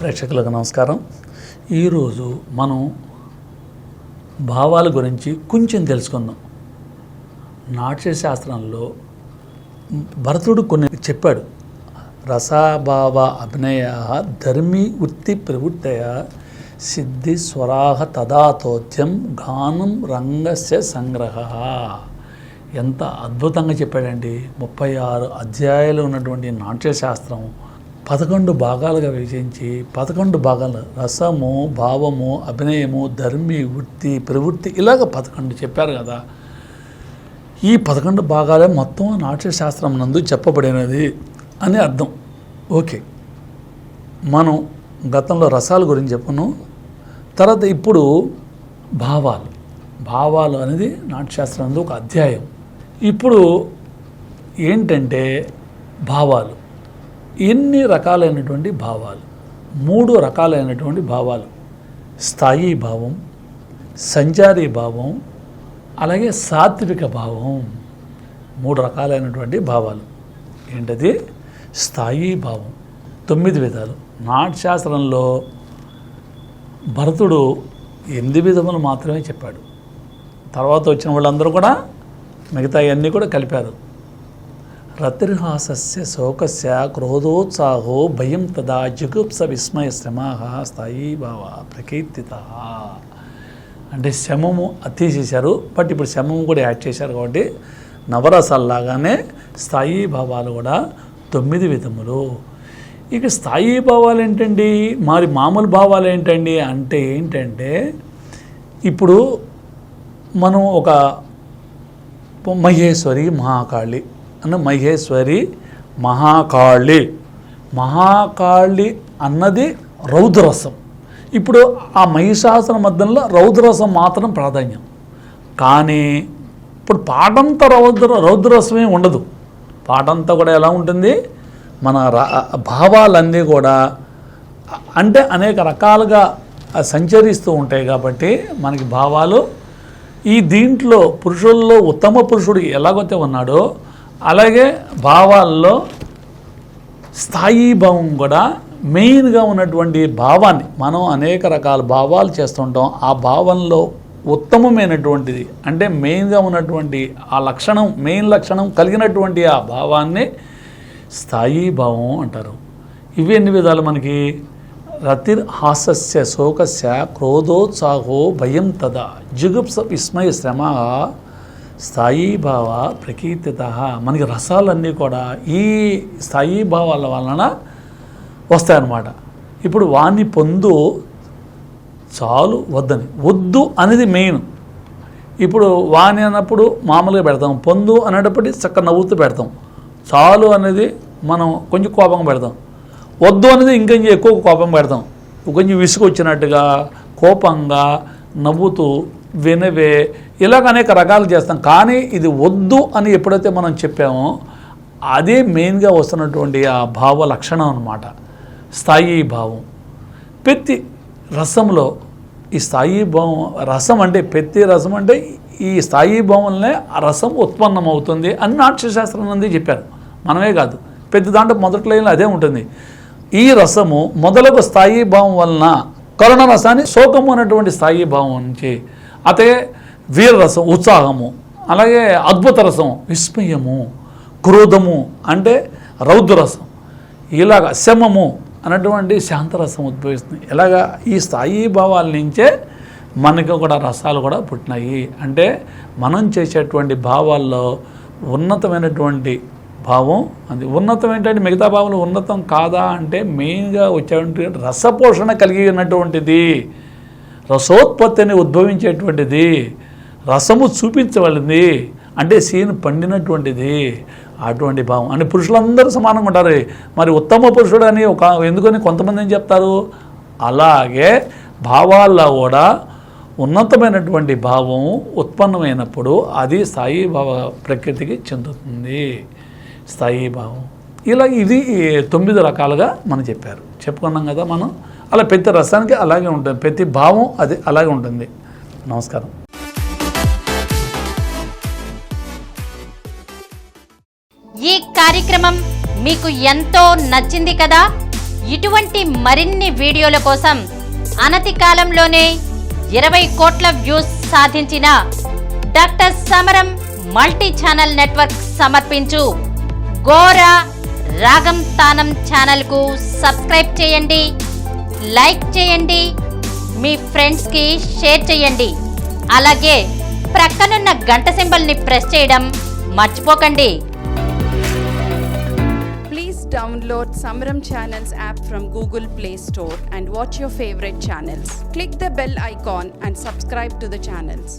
ప్రేక్షకులకు నమస్కారం. ఈరోజు మనం భావాల గురించి కొంచెం తెలుసుకుందాం. నాట్యశాస్త్రంలో భరతుడు కొన్ని చెప్పాడు. రసాభావ అభినయ ధర్మీ వృత్తి ప్రవృత్తయ సిద్ధి స్వరాహ తదాతోత్యం గానం రంగస్య సంగ్రహ. ఎంత అద్భుతంగా చెప్పాడండి. 36 అధ్యాయాలు ఉన్నటువంటి నాట్యశాస్త్రం 11 భాగాలుగా విభజించి 11 భాగాలు రసము, భావము, అభినయము, ధర్మి, వృత్తి, ప్రవృత్తి ఇలాగ 11 చెప్పారు కదా. ఈ 11 భాగాలే మొత్తం నాట్యశాస్త్రం నందు చెప్పబడినది అని అర్థం. ఓకే, మనం గతంలో రసాల గురించి చెప్పుకున్నాం. తర్వాత ఇప్పుడు భావాలు అనేది నాట్యశాస్త్రం నందు ఒక అధ్యాయం. ఇప్పుడు ఏంటంటే భావాలు ఎన్ని రకాలైనటువంటి భావాలు, 3 రకాలైనటువంటి భావాలు. స్థాయి భావం, సంచారీ భావం, అలాగే సాత్విక భావం. 3 రకాలైనటువంటి భావాలు. ఏంటది? స్థాయి భావం 9 విధాలు. నాట్యశాస్త్రంలో భరతుడు 8 విధములు మాత్రమే చెప్పాడు. తర్వాత వచ్చిన వాళ్ళందరూ కూడా మిగతా అన్నీ కూడా కలిపారు. రతిర్హాసస్య శోకస్య క్రోధోత్సాహో భయం తదా జుగుప్స విస్మయ శ్రమాః స్థాయి భావ ప్రకీర్తిత. అంటే శమము తీసేశారు, బట్ ఇప్పుడు శమము కూడా యాడ్ చేశారు. కాబట్టి నవరసాల్లాగానే స్థాయి భావాలు కూడా 9 విధములు. ఇక స్థాయి భావాలు ఏంటండి, మరి మామూలు భావాలు ఏంటండి అంటే ఏంటంటే, ఇప్పుడు మనం ఒక మహేశ్వరి మహాకాళి మహేశ్వరి మహాకాళి అన్నది రౌద్రరసం. ఇప్పుడు ఆ మహిషాసుర మధ్యంలో రౌద్రరసం మాత్రం ప్రాధాన్యం. కానీ ఇప్పుడు పాటంతా రౌద్రరసమే ఉండదు. పాటంతా కూడా ఎలా ఉంటుంది, మన భావాలన్నీ కూడా అంటే అనేక రకాలుగా సంచరిస్తూ ఉంటాయి. కాబట్టి మనకి భావాలు ఈ దీంట్లో పురుషుల్లో ఉత్తమ పురుషుడు ఎలాగైతే ఉన్నాడో అలాగే భావాల్లో స్థాయి భావం కూడా మెయిన్గా ఉన్నటువంటి భావాన్ని మనం అనేక రకాల భావాలు చేస్తుంటాం. ఆ భావంలో ఉత్తమమైనటువంటిది అంటే మెయిన్గా ఉన్నటువంటి ఆ లక్షణం, మెయిన్ లక్షణం కలిగినటువంటి ఆ భావాన్ని స్థాయి భావం అంటారు. ఇవి ఎన్ని విధాలు మనకి? రతిర్ హాసస్య శోకస్య క్రోధోత్సాహో భయం తదా జుగుప్స విస్మయ శ్రమ స్థాయి భావ ప్రకీర్తిత. మనకి రసాలన్నీ కూడా ఈ స్థాయి భావాల వలన వస్తాయన్నమాట. ఇప్పుడు వాణ్ణి పొందు చాలు వద్దు అనేది మెయిన్. ఇప్పుడు వాణి అన్నప్పుడు మామూలుగా పెడతాం, పొందు అనేటప్పటికీ చక్క నవ్వుతూ పెడతాం. చాలు అనేది మనం కొంచెం కోపంగా పెడతాం. వద్దు అనేది ఇంకొంచెం ఎక్కువ కోపం పెడతాం. కొంచెం విసుగు వచ్చినట్టుగా కోపంగా నవ్వుతూ వినవే ఇలాగ అనేక రకాలు చేస్తాం. కానీ ఇది వద్దు అని ఎప్పుడైతే మనం చెప్పామో అదే మెయిన్గా వస్తున్నటువంటి ఆ భావ లక్షణం అన్నమాట, స్థాయి భావం. ప్రతి రసంలో ఈ స్థాయి భావం రసం అంటే ప్రతి రసం అంటే ఈ స్థాయి భావంలోనే ఆ రసం ఉత్పన్నమవుతుంది అని నాట్యశాస్త్రం అంది చెప్పారు. మనమే కాదు, ప్రతి దాంట్లో మొదటి లైన్లో అదే ఉంటుంది. ఈ రసము మొదలగు స్థాయి భావం వలన కరుణ రసాన్ని శోకము అనేటువంటి స్థాయి భావం నుంచి, అతే వీరరసం ఉత్సాహము, అలాగే అద్భుత రసం విస్మయము, క్రోధము అంటే రౌద్రరసం, ఇలాగ శమము అనేటువంటి శాంతరసం ఉద్భవిస్తుంది. ఇలాగా ఈ స్థాయి భావాల నుంచే మనకు కూడా రసాలు కూడా పుట్టినాయి. అంటే మనం చేసేటువంటి భావాల్లో ఉన్నతమైనటువంటి భావం అది ఉన్నతం ఏంటంటే మిగతా భావాలు ఉన్నతం కాదా అంటే మెయిన్గా వచ్చేటువంటి రసపోషణ కలిగి ఉన్నటువంటిది, రసోత్పత్తిని ఉద్భవించేటువంటిది, రసము చూపించవలసింది అంటే సీన్ పండినటువంటిది అటువంటి భావం. అంటే పురుషులందరూ సమానంగా ఉంటారు. మరి ఉత్తమ పురుషుడు అని ఎందుకని కొంతమంది ఏం చెప్తారు? అలాగే భావాల్లో కూడా ఉన్నతమైనటువంటి భావం ఉత్పన్నమైనప్పుడు అది స్థాయి భావ ప్రకృతికి చెందుతుంది, స్థాయి భావం. ఇలా ఇది 9 రకాలుగా మనం చెప్పుకున్నాం కదా మనం. అలా ప్రతి రసానికి అలాగే ఉంటుంది, ప్రతి భావం అది అలాగే ఉంటుంది. నమస్కారం. ఈ కార్యక్రమం మీకు ఎంతో నచ్చింది కదా. ఇటువంటి మరిన్ని వీడియోల కోసం అనతి కాలంలోనే 20 కోట్ల వ్యూస్ సాధించిన డాక్టర్ సమరం మల్టీ ఛానల్ నెట్వర్క్ సమర్పించు గోరా రాగం తానం ఛానల్కు సబ్స్క్రైబ్ చేయండి, లైక్ చేయండి, మీ ఫ్రెండ్స్కి షేర్ చేయండి. అలాగే ప్రక్కనున్న గంట సింబల్ని ప్రెస్ చేయడం మర్చిపోకండి. Download Samaram Channels app from Google Play Store and watch your favorite channels. Click the bell icon and subscribe to the channels.